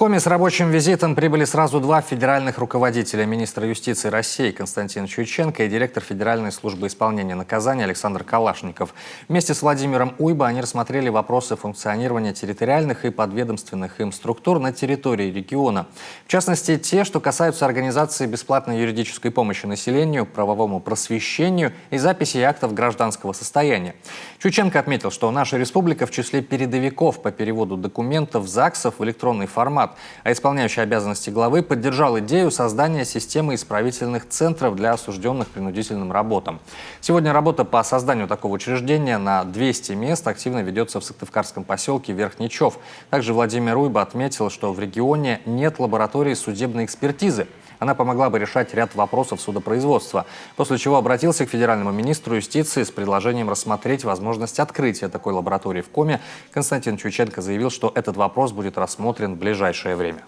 Коми с рабочим визитом прибыли сразу два федеральных руководителя: министра юстиции России Константин Чуйченко и директор Федеральной службы исполнения наказаний Александр Калашников. Вместе с Владимиром Уйбо они рассмотрели вопросы функционирования территориальных и подведомственных им структур на территории региона. В частности, те, что касаются организации бесплатной юридической помощи населению, правовому просвещению и записи актов гражданского состояния. Чуйченко отметил, что наша республика в числе передовиков по переводу документов ЗАГСов в электронный формат, а исполняющий обязанности главы поддержал идею создания системы исправительных центров для осужденных к принудительным работам. Сегодня работа по созданию такого учреждения на 200 мест активно ведется в Сыктывкарском поселке Верхний Чов. Также Владимир Уйбо отметил, что в регионе нет лаборатории судебной экспертизы. Она помогла бы решать ряд вопросов судопроизводства, после чего обратился к федеральному министру юстиции с предложением рассмотреть возможность открытия такой лаборатории в Коми. Константин Чуйченко заявил, что этот вопрос будет рассмотрен в ближайшее время.